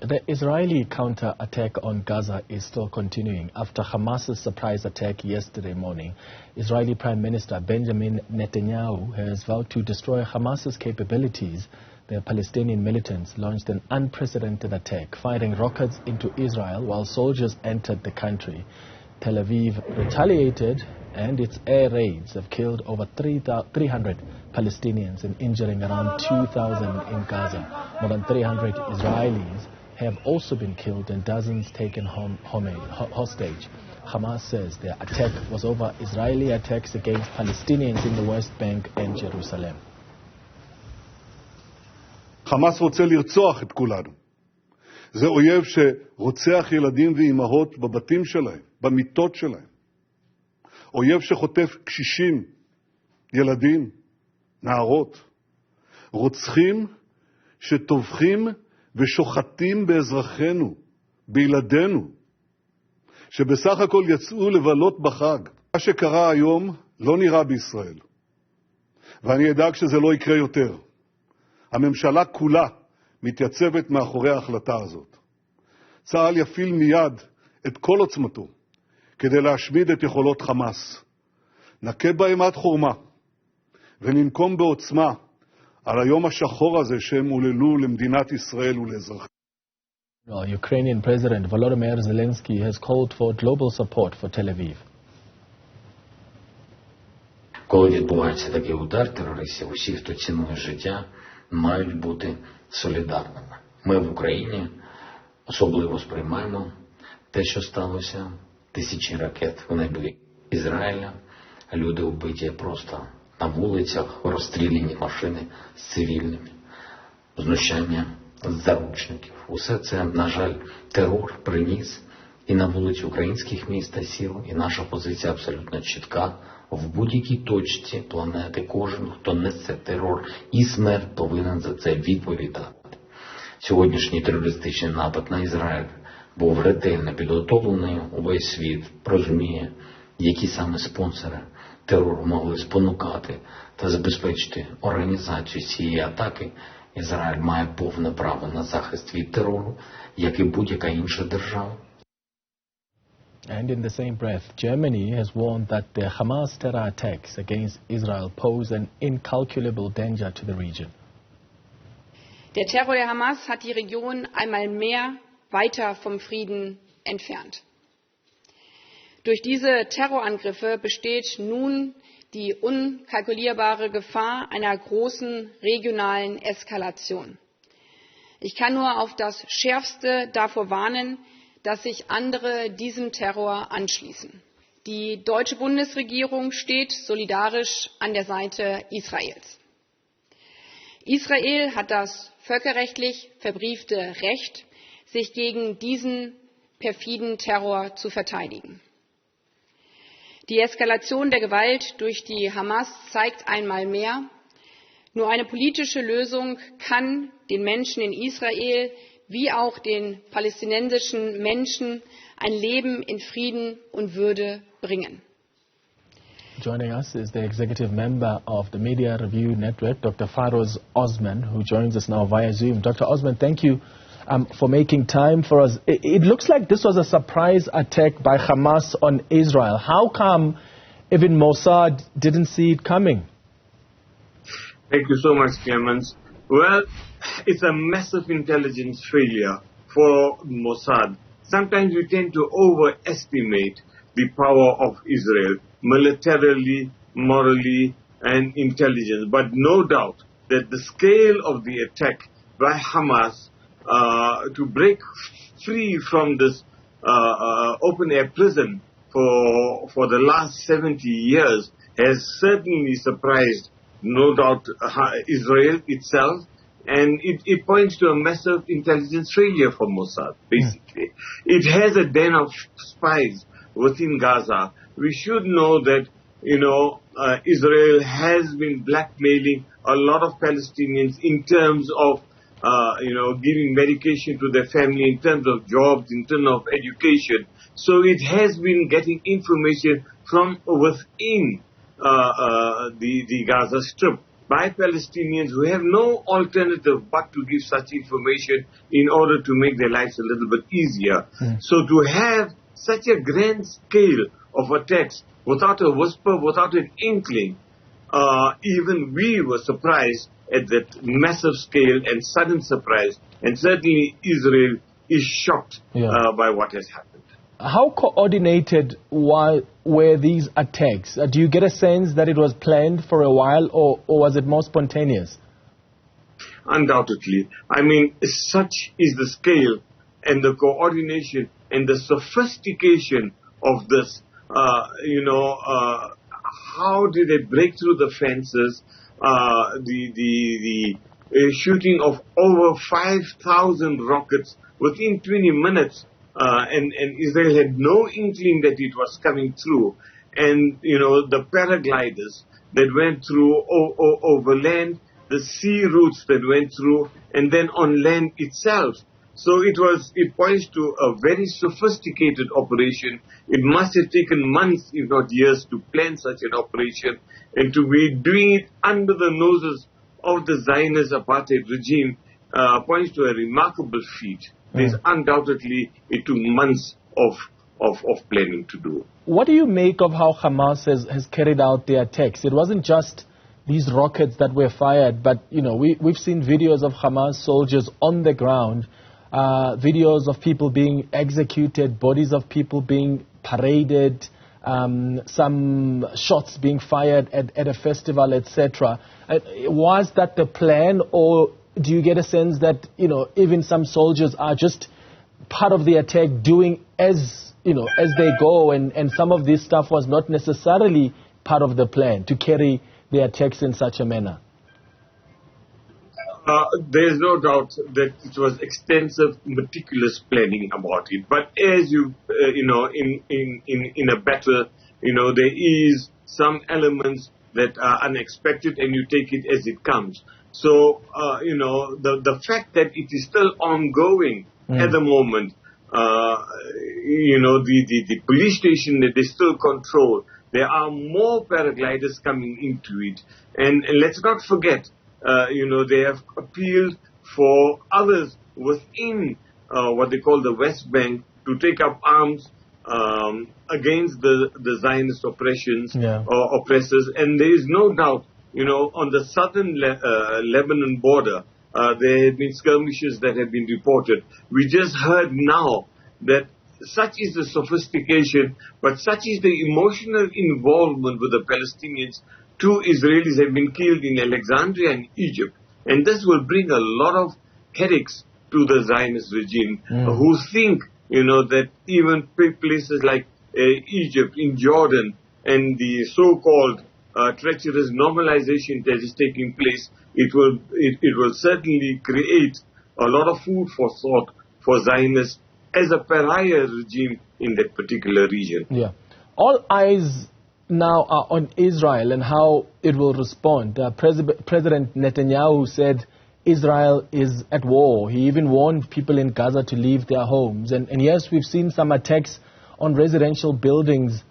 The Israeli counter-attack on Gaza is still continuing after Hamas's surprise attack yesterday morning. Israeli Prime Minister Benjamin Netanyahu has vowed to destroy Hamas's capabilities. The Palestinian militants launched an unprecedented attack, firing rockets into Israel while soldiers entered the country. Tel Aviv retaliated, and its air raids have killed over 300 Palestinians and injuring around 2,000 in Gaza. More than 300 Israelis have also been killed and dozens taken hostage. Hamas says their attack was over Israeli attacks against Palestinians in the West Bank and Jerusalem. חמאס רוצה לרצוח את כולנו. זה אויב שרוצח ילדים ואימהות בבתים שלהם, במיטות שלהם. אויב שחוטף קשישים, ילדים, נערות. רוצחים שטובחים ושוחטים באזרחינו, בילדינו, שבסך הכל יצאו לבלות בחג. מה שקרה היום לא נראה בישראל, ואני אדאג שזה לא יקרה יותר. הממשלה כולה מתייצבת מאחורי ההחלטה הזאת. צה"ל יפעיל מיד את כל עוצמתו כדי להשמיד את יכולות חמאס. נכה בהם עד חורמה וננקום בעוצמה על היום השחור הזה שהם עוללו למדינת ישראל ולאזרחיה. Ukrainian President Volodymyr Zelensky has called for global support for Tel Aviv. Коли відбувається такий удар терористів, усі, хто цінує життя, мають бути солідарними. Ми в Україні особливо сприймаємо те, що сталося. Тисячі ракет в небі Ізраїля, люди вбиті просто на вулицях, розстріляні машини з цивільними, знущання з заручників. Усе це, на жаль, терор приніс і на вулиці українських міст та сіл, і наша позиція абсолютно чітка. В будь-якій точці планети кожен, хто несе терор і смерть, повинен за це відповідати. Сьогоднішній терористичний напад на Ізраїль був ретельно підготовлений, увесь світ розуміє, які саме спонсори терору могли спонукати та забезпечити організацію цієї атаки. Ізраїль має повне право на захист від терору, як і будь-яка інша держава. And in the same breath, Germany has warned that the Hamas terror attacks against Israel pose an incalculable danger to the region. Der Terror der Hamas hat die Region einmal mehr weiter vom Frieden entfernt. Durch diese Terrorangriffe besteht nun die unkalkulierbare Gefahr einer großen regionalen Eskalation. Ich kann nur auf das Schärfste davor warnen, dass sich andere diesem Terror anschließen. Die deutsche Bundesregierung steht solidarisch an der Seite Israels. Israel hat das völkerrechtlich verbriefte Recht, sich gegen diesen perfiden Terror zu verteidigen. Die Eskalation der Gewalt durch die Hamas zeigt einmal mehr, nur eine politische Lösung kann den Menschen in Israel wie auch den palästinensischen Menschen ein Leben in Frieden und Würde bringen. Joining us is the executive member of the Media Review Network, Dr. Firoz Osman, who joins us now via Zoom. Dr. Osman, thank you for making time for us. It looks like this was a surprise attack by Hamas on Israel. How come even Mossad didn't see it coming? Thank you so much, Clemens. Well, it's a massive intelligence failure for Mossad. Sometimes we tend to overestimate the power of Israel, militarily, morally, and intelligence. But no doubt that the scale of the attack by Hamas to break free from this open-air prison for the last 70 years has certainly surprised, no doubt, Israel itself, and it points to a massive intelligence failure for Mossad, basically. It has a den of spies within Gaza. We should know that, Israel has been blackmailing a lot of Palestinians in terms of, giving medication to their family, in terms of jobs, in terms of education. So it has been getting information from within the Gaza Strip. by Palestinians who have no alternative but to give such information in order to make their lives a little bit easier. So to have such a grand scale of attacks without a whisper, without an inkling, even we were surprised at that massive scale and sudden surprise, and certainly Israel is shocked by what has happened. How coordinated were these attacks? Do you get a sense that it was planned for a while, or was it more spontaneous? Undoubtedly. I mean, such is the scale and the coordination and the sophistication of this. How did they break through the fences? The shooting of over 5,000 rockets within 20 minutes. And Israel had no inkling that it was coming through. And, the paragliders that went through over land, the sea routes that went through, and then on land itself. So it points to a very sophisticated operation. It must have taken months, if not years, to plan such an operation, and to be doing it under the noses of the Zionist apartheid regime points to a remarkable feat. There's undoubtedly, it took months of planning to do. What do you make of how Hamas has carried out their attacks? It wasn't just these rockets that were fired, but we've seen videos of Hamas soldiers on the ground, videos of people being executed, bodies of people being paraded, some shots being fired at a festival, etc. Was that the plan, or do you get a sense that even some soldiers are just part of the attack, doing as they go, and some of this stuff was not necessarily part of the plan to carry the attacks in such a manner? There is no doubt that it was extensive, meticulous planning about it. But as in a battle, there is some elements that are unexpected, and you take it as it comes. So, the fact that it is still ongoing at the moment, the police station that they still control, there are more paragliders coming into it. And let's not forget, they have appealed for others within what they call the West Bank to take up arms against the Zionist oppressions or oppressors. And there is no doubt, on the southern Lebanon border, there have been skirmishes that have been reported. We just heard now that such is the sophistication, but such is the emotional involvement with the Palestinians. 2 Israelis have been killed in Alexandria and Egypt. And this will bring a lot of headaches to the Zionist regime, who think, that even places like Egypt, in Jordan, and the so-called treacherous normalization that is taking place, it will certainly create a lot of food for thought for Zionists as a pariah regime in that particular region. Yeah. All eyes now are on Israel and how it will respond. President Netanyahu said Israel is at war. He even warned people in Gaza to leave their homes. And yes, we've seen some attacks on residential buildings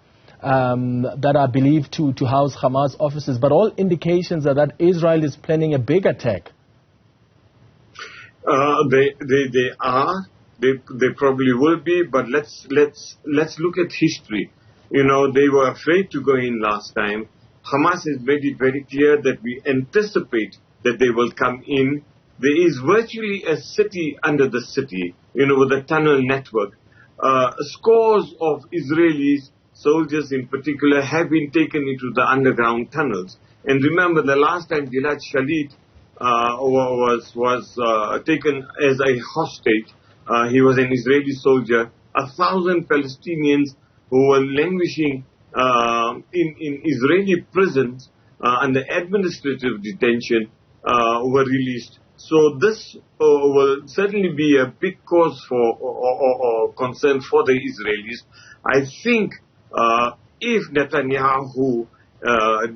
that are believed to house Hamas offices, but all indications are that Israel is planning a big attack. They are. They probably will be, but let's look at history. They were afraid to go in last time. Hamas has made it very clear that we anticipate that they will come in. There is virtually a city under the city, with a tunnel network. Scores of Israelis, soldiers in particular, have been taken into the underground tunnels. And remember, the last time Gilad Shalit was taken as a hostage, he was an Israeli soldier. 1,000 Palestinians who were languishing in Israeli prisons under administrative detention were released. So this will certainly be a big cause for or concern for the Israelis. I think if Netanyahu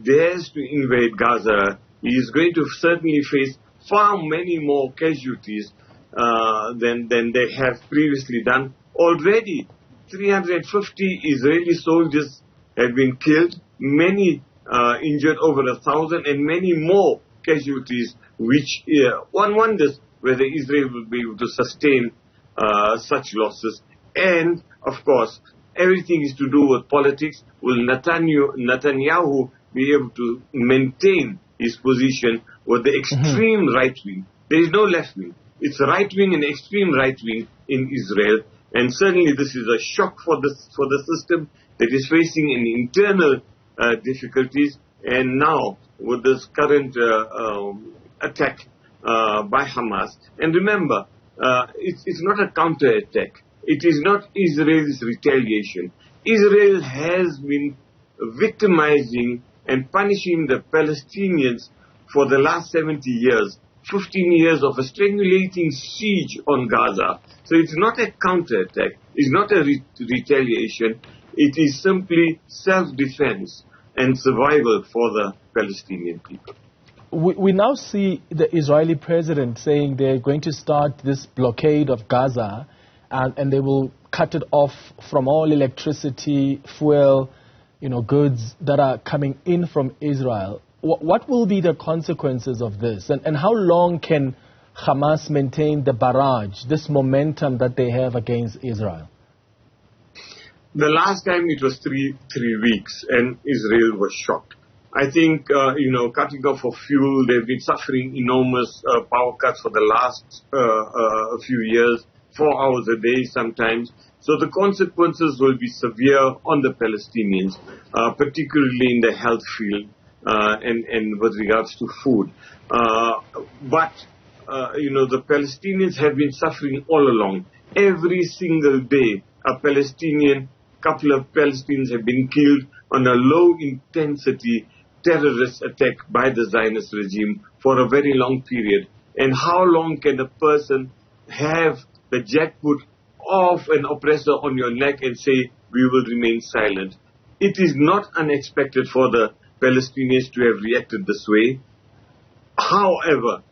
dares to invade Gaza, he is going to certainly face far many more casualties than they have previously done. Already, 350 Israeli soldiers have been killed, many injured, over 1,000, and many more casualties, which one wonders whether Israel will be able to sustain such losses. And, of course, everything is to do with politics. Will Netanyahu be able to maintain his position with the extreme right wing? There is no left wing. It's right wing and extreme right wing in Israel. And certainly this is a shock for the system that is facing an internal difficulties. And now with this current attack by Hamas. And remember, it's not a counter-attack. It is not Israel's retaliation. Israel has been victimizing and punishing the Palestinians for the last 70 years, 15 years of a strangulating siege on Gaza. So it's not a counterattack, it's not a retaliation, it is simply self-defense and survival for the Palestinian people. We now see the Israeli president saying they're going to start this blockade of Gaza and they will cut it off from all electricity, fuel, goods that are coming in from Israel. What will be the consequences of this? And how long can Hamas maintain the barrage, this momentum that they have against Israel? The last time it was three weeks and Israel was shocked. I think, cutting off of fuel, they've been suffering enormous power cuts for the last few years, 4 hours a day sometimes. So the consequences will be severe on the Palestinians, particularly in the health field and with regards to food. But the Palestinians have been suffering all along. Every single day, couple of Palestinians have been killed on a low-intensity terrorist attack by the Zionist regime for a very long period. And how long can a person have the jackboot of an oppressor on your neck and say, we will remain silent? It is not unexpected for the Palestinians to have reacted this way. However,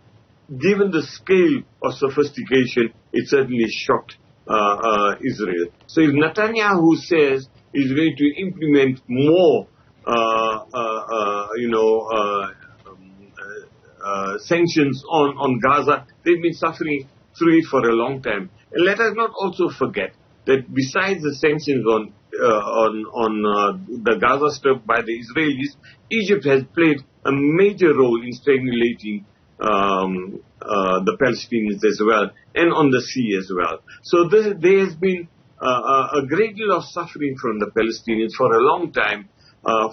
given the scale of sophistication, it certainly shocked Israel. So if Netanyahu says he's going to implement more sanctions on Gaza, they've been suffering through it for a long time. And let us not also forget that besides the sanctions on the Gaza Strip by the Israelis, Egypt has played a major role in strangulating the Palestinians as well, and on the sea as well. So there has been a great deal of suffering from the Palestinians for a long time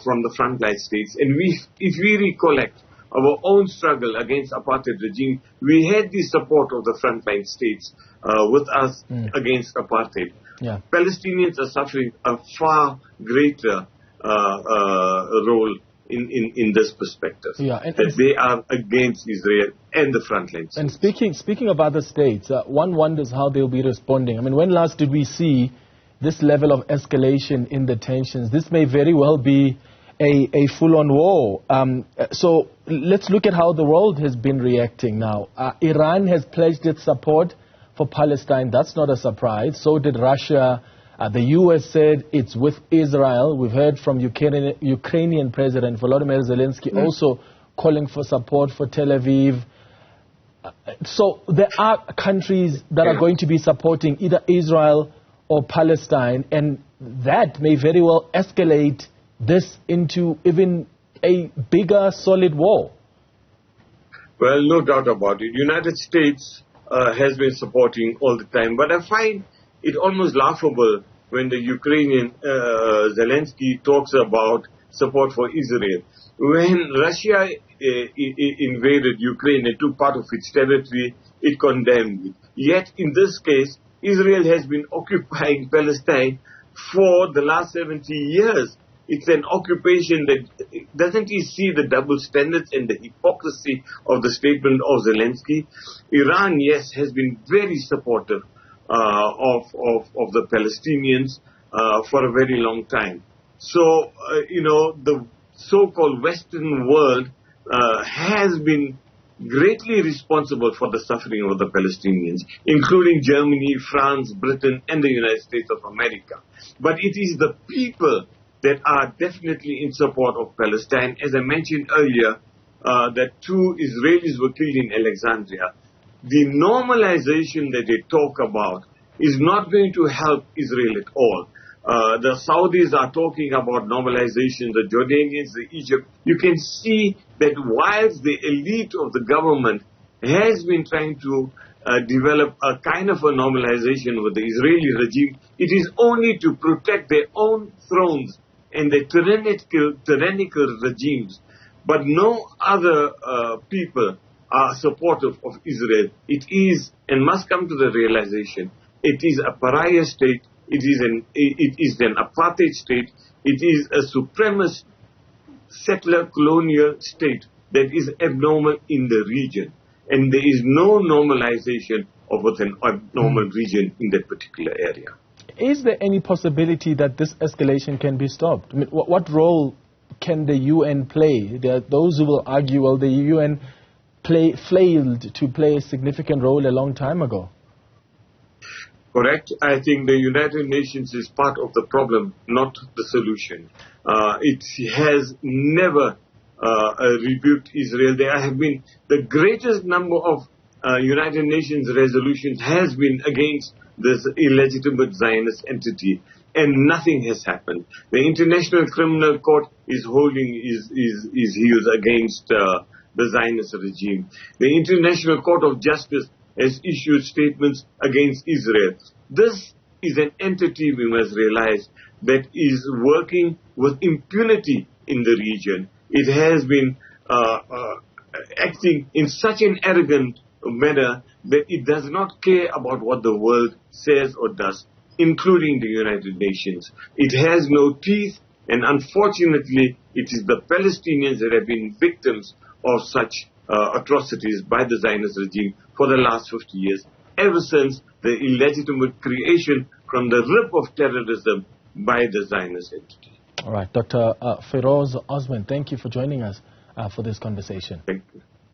from the frontline states. And if we recollect our own struggle against apartheid regime, we had the support of the frontline states with us against apartheid. Yeah. Palestinians are suffering a far greater role in this perspective, that they are against Israel and the frontline states. And speaking of other states, one wonders how they'll be responding. I mean, when last did we see this level of escalation in the tensions? This may very well be a full-on war. So let's look at how the world has been reacting now. Iran has pledged its support for Palestine. That's not a surprise. So did Russia. The U.S. said it's with Israel. We've heard from Ukrainian President Volodymyr Zelensky also calling for support for Tel Aviv. So there are countries that are going to be supporting either Israel or Palestine, and that may very well escalate this into even a bigger, solid war. Well, no doubt about it. United States has been supporting all the time, but I find it almost laughable when the Ukrainian Zelensky talks about support for Israel. When Russia invaded Ukraine and took part of its territory, it condemned it. Yet in this case, Israel has been occupying Palestine for the last 70 years. It's an occupation that doesn't he see the double standards and the hypocrisy of the statement of Zelensky? Iran, yes, has been very supportive of the Palestinians for a very long time. So, the so-called Western world has been greatly responsible for the suffering of the Palestinians, including Germany, France, Britain, and the United States of America. But it is the people that are definitely in support of Palestine. As I mentioned earlier, that 2 Israelis were killed in Alexandria. The normalization that they talk about is not going to help Israel at all. The Saudis are talking about normalization, the Jordanians, the Egypt. You can see that whilst the elite of the government has been trying to develop a kind of a normalization with the Israeli regime, it is only to protect their own thrones and their tyrannical regimes. But no other people are supportive of Israel. It is, and must come to the realization, it is a pariah state, it is an apartheid state, it is a supremacist settler colonial state that is abnormal in the region. And there is no normalization of an abnormal region in that particular area. Is there any possibility that this escalation can be stopped? I mean, what role can the UN play? There are those who will argue, well, the UN failed to play a significant role a long time ago. Correct. I think the United Nations is part of the problem, not the solution. It has never rebuked Israel. There have been the greatest number of United Nations resolutions has been against this illegitimate Zionist entity, and nothing has happened. The International Criminal Court is holding his heels against the Zionist regime. The International Court of Justice has issued statements against Israel. This is an entity, we must realize, that is working with impunity in the region. It has been acting in such an arrogant manner that it does not care about what the world says or does, including the United Nations. It has no teeth, and unfortunately, it is the Palestinians that have been victims of such atrocities by the Zionist regime for the last 50 years, ever since the illegitimate creation from the rip of terrorism by the Zionist entity. All right, Dr. Firoz Osman, thank you for joining us for this conversation. Thank you.